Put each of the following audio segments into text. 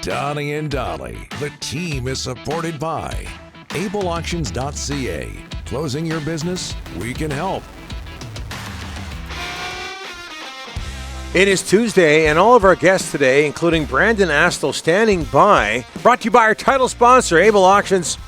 Donnie and Dolly. The team is supported by ableauctions.ca. Closing your business? We can help. It is Tuesday, and all of our guests today, including Brandon Astle, standing by. Brought to you by our title sponsor, Able Auctions,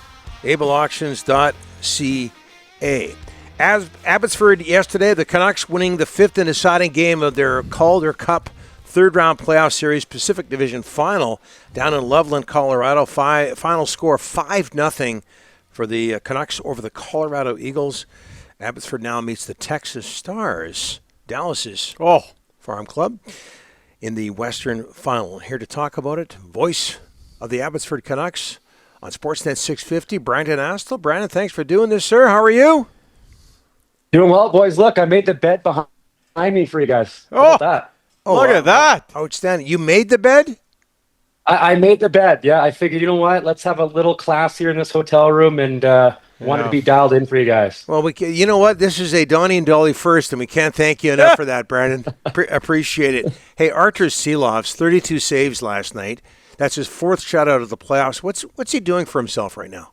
ableauctions.ca. As Abbotsford yesterday, the Canucks winning the fifth and deciding game of their Calder Cup third-round playoff series Pacific Division final down in Loveland, Colorado. Final score 5-0 for the Canucks over the Colorado Eagles. Abbotsford now meets the Texas Stars, Dallas's farm club, in the Western Final. Here to talk about it, voice of the Abbotsford Canucks on Sportsnet 650, Brandon Astle. Brandon, thanks for doing this, sir. How are you? Doing well, boys. Look, I made the bed behind me for you guys. How about that? Look at that. Outstanding. You made the bed? I made the bed, yeah. I figured, you know what? Let's have a little class here in this hotel room, and wanted to be dialed in for you guys. Well, you know what? This is a Donnie and Dolly first, and we can't thank you enough for that, Brandon. Appreciate it. Hey, Arturs Silovs, 32 saves last night. That's his fourth shutout of the playoffs. What's he doing for himself right now?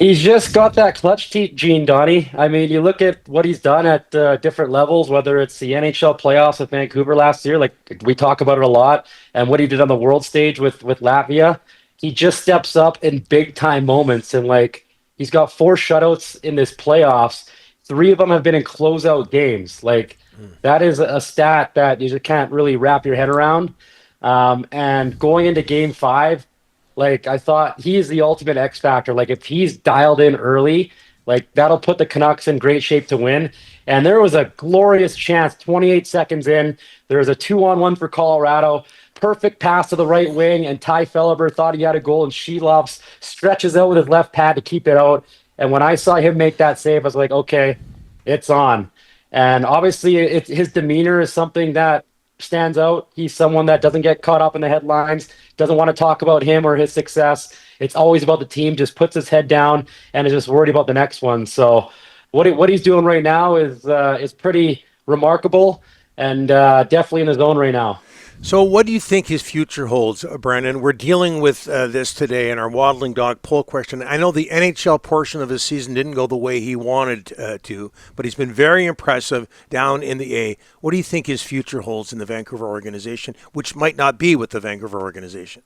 He's just got that clutch gene, Donnie. I mean, you look at what he's done at different levels, whether it's the NHL playoffs with Vancouver last year, like we talk about it a lot, and what he did on the world stage with Latvia. He just steps up in big-time moments, and, like, he's got 4 shutouts in this playoffs. 3 of them have been in closeout games. Like, that is a stat that you just can't really wrap your head around. And going into Game 5, like, I thought he is the ultimate X factor. Like, if he's dialed in early, like, that'll put the Canucks in great shape to win. And there was a glorious chance, 28 seconds in. There was a 2-on-1 for Colorado. Perfect pass to the right wing, and Ty Felleber thought he had a goal, and Silovs stretches out with his left pad to keep it out. And when I saw him make that save, I was like, okay, it's on. And obviously, his demeanor is something that stands out. He's someone that doesn't get caught up in the headlines, doesn't want to talk about him or his success. It's always about the team, just puts his head down and is just worried about the next one. So what he's doing right now is pretty remarkable, and definitely in the zone right now. So what do you think his future holds, Brandon? We're dealing with this today in our Waddling Dog poll question. I know the NHL portion of his season didn't go the way he wanted to, but he's been very impressive down in the A. What do you think his future holds in the Vancouver organization, which might not be with the Vancouver organization?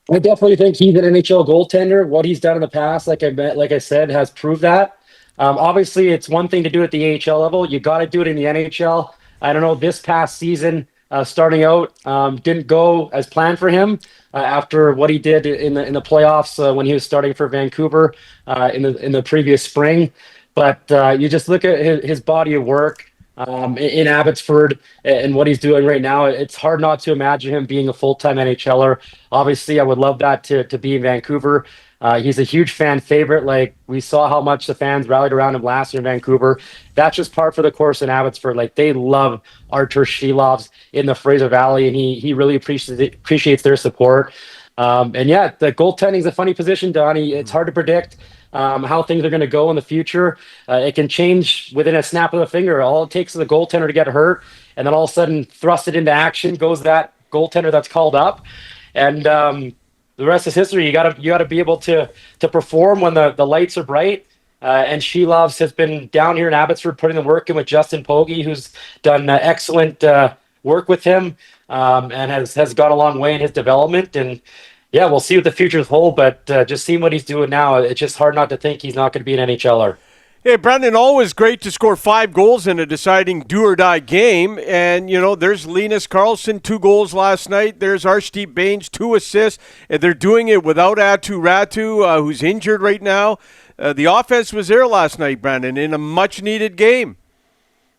I definitely think he's an NHL goaltender. What he's done in the past, like I said, has proved that. Obviously, it's one thing to do it at the AHL level. You got to do it in the NHL. I don't know, this past season, starting out, didn't go as planned for him after what he did in the playoffs when he was starting for Vancouver in the previous spring. But you just look at his body of work in Abbotsford and what he's doing right now. It's hard not to imagine him being a full-time NHLer. Obviously, I would love that to be in Vancouver. He's a huge fan favorite. Like, we saw how much the fans rallied around him last year in Vancouver. That's just par for the course in Abbotsford. Like, they love Arturs Silovs in the Fraser Valley, and he really appreciates their support. And yeah, the goaltending is a funny position, Donnie. It's hard to predict how things are going to go in the future. It can change within a snap of the finger. All it takes is a goaltender to get hurt, and then all of a sudden, thrust it into action goes that goaltender that's called up. And the rest is history. You gotta be able to perform when the lights are bright. And Silovs has been down here in Abbotsford putting the work in with Justin Pogge, who's done excellent work with him and has gone a long way in his development. And yeah, we'll see what the futures hold. But just seeing what he's doing now, it's just hard not to think he's not going to be an NHLer. Hey, Brandon, always great to score 5 goals in a deciding do-or-die game. And, you know, there's Linus Karlsson, 2 goals last night. There's Arshdeep Bains, 2 assists. And they're doing it without Aatu Räty, who's injured right now. The offense was there last night, Brandon, in a much-needed game.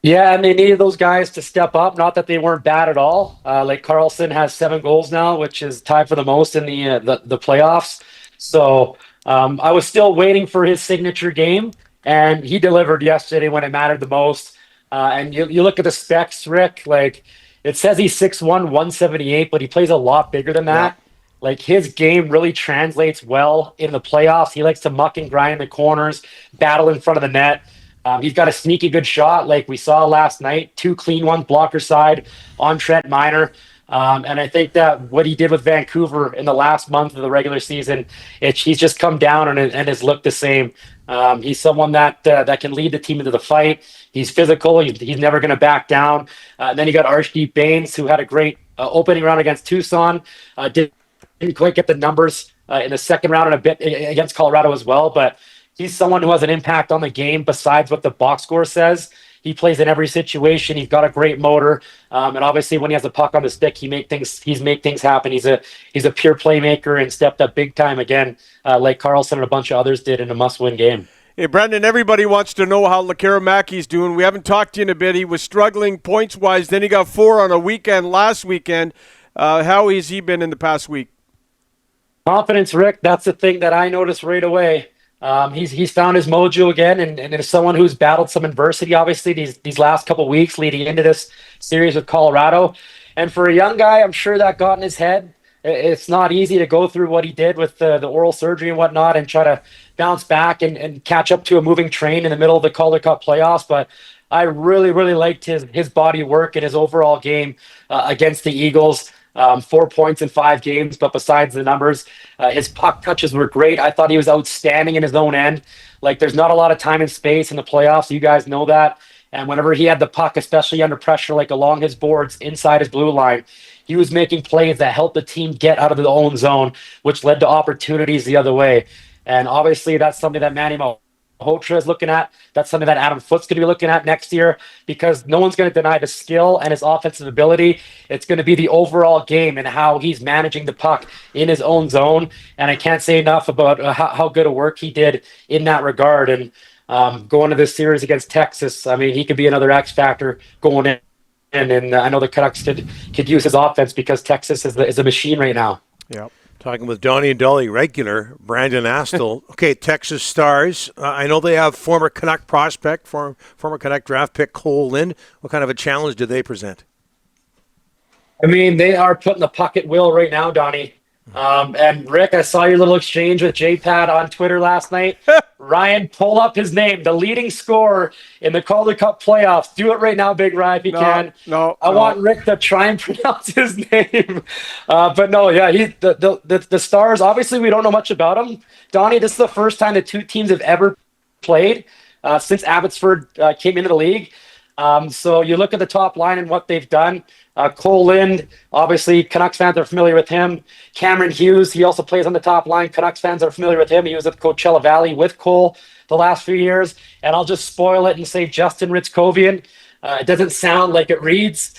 Yeah, and they needed those guys to step up. Not that they weren't bad at all. Like, Karlsson has 7 goals now, which is tied for the most in the playoffs. So I was still waiting for his signature game. And he delivered yesterday when it mattered the most. And you look at the specs, Rick, like, it says he's 6'1", 178, but he plays a lot bigger than that. Yeah. Like, his game really translates well in the playoffs. He likes to muck and grind in the corners, battle in front of the net. He's got a sneaky good shot like we saw last night. 2 clean ones, blocker side on Trent Miner. And I think that what he did with Vancouver in the last month of the regular season, he's just come down and has looked the same. He's someone that can lead the team into the fight. He's physical. He's never going to back down. Then you got Archie Baines, who had a great opening round against Tucson. Didn't quite get the numbers in the second round and a bit against Colorado as well. But he's someone who has an impact on the game besides what the box score says. He plays in every situation. He's got a great motor, and obviously, when he has the puck on the stick, he's make things happen. He's a pure playmaker and stepped up big time again, like Carlson and a bunch of others did in a must-win game. Hey, Brandon, everybody wants to know how Lekkerimäki's doing. We haven't talked to you in a bit. He was struggling points-wise. Then he got 4 on a weekend last weekend. How has he been in the past week? Confidence, Rick. That's the thing that I noticed right away. He's found his mojo again, and as someone who's battled some adversity, obviously, these last couple weeks leading into this series with Colorado. And for a young guy, I'm sure that got in his head. It's not easy to go through what he did with the oral surgery and whatnot and try to bounce back and catch up to a moving train in the middle of the Calder Cup playoffs. But I really, really liked his body work and his overall game against the Eagles. 4 points in 5 games, but besides the numbers, his puck touches were great. I thought he was outstanding in his own end. Like, there's not a lot of time and space in the playoffs. You guys know that. And whenever he had the puck, especially under pressure, like along his boards, inside his blue line, he was making plays that helped the team get out of their own zone, which led to opportunities the other way. And obviously, that's something that Manny Malhotra is looking at. That's something that Adam Foote's going to be looking at next year, because no one's going to deny the skill and his offensive ability. It's going to be the overall game and how he's managing the puck in his own zone. And I can't say enough about how good a work he did in that regard. And going to this series against Texas, I mean, he could be another X factor going in. And I know the Canucks could use his offense because Texas is a machine right now. Yeah. Talking with Donnie and Dolly regular, Brandon Astle. Okay, Texas Stars. I know they have former Canuck prospect, former Canuck draft pick Cole Lind. What kind of a challenge do they present? I mean, they are putting the puck at will right now, Donnie. And Rick, I saw your little exchange with J-Pad on Twitter last night. Ryan, pull up his name, the leading scorer in the Calder Cup playoffs. Do it right now, Big Ryan, if you can. I want Rick to try and pronounce his name. But no, yeah, the Stars, obviously we don't know much about them. Donnie, this is the first time the two teams have ever played since Abbotsford came into the league. So you look at the top line and what they've done. Cole Lind, obviously Canucks fans are familiar with him. Cameron Hughes, he also plays on the top line. Canucks fans are familiar with him. He was at Coachella Valley with Cole the last few years. And I'll just spoil it and say Justin Ritzkovian. It doesn't sound like it reads.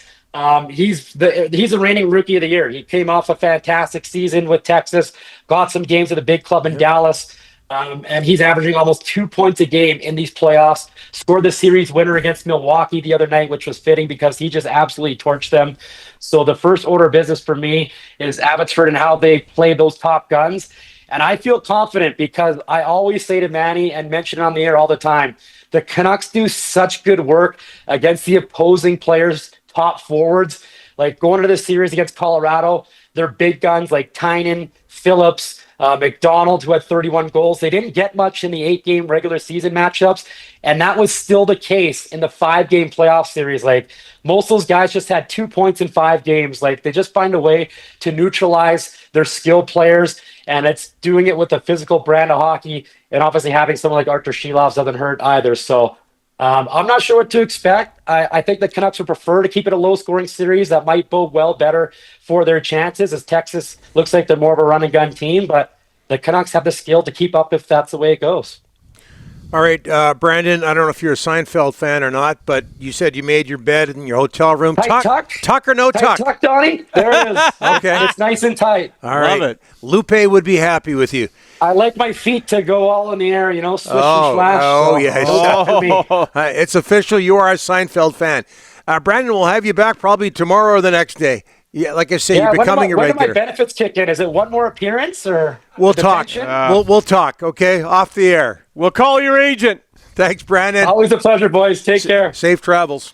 He's the reigning rookie of the year. He came off a fantastic season with Texas, got some games at a big club in Dallas. And he's averaging almost 2 points a game in these playoffs. Scored the series winner against Milwaukee the other night, which was fitting because he just absolutely torched them. So the first order of business for me is Abbotsford and how they play those top guns. And I feel confident because I always say to Manny and mention it on the air all the time, the Canucks do such good work against the opposing players' top forwards. Like going into this series against Colorado, they're big guns like Tynan, Phillips, McDonald, who had 31 goals. They didn't get much in the 8-game regular season matchups, and that was still the case in the 5-game playoff series. Like, most of those guys just had 2 points in 5 games. Like, they just find a way to neutralize their skilled players, and it's doing it with a physical brand of hockey, and obviously having someone like Arturs Silovs doesn't hurt either. So I'm not sure what to expect. I think the Canucks would prefer to keep it a low-scoring series. That might bode well better for their chances, as Texas looks like they're more of a run-and-gun team. But the Canucks have the skill to keep up if that's the way it goes. All right, Brandon, I don't know if you're a Seinfeld fan or not, but you said you made your bed in your hotel room. Tuck or no tuck? Tuck, Donnie? There it is. Okay. It's nice and tight. All right. Love it. Lupe would be happy with you. I like my feet to go all in the air, swish and slash. Oh, so yes. that for me. It's official. You are a Seinfeld fan. Brandon, we'll have you back probably tomorrow or the next day. Yeah, like I say, you're becoming a regular. When do my benefits kick in? Is it one more appearance or? We'll talk. We'll talk. Okay, off the air. We'll call your agent. Thanks, Brandon. Always a pleasure, boys. Take care. Safe travels.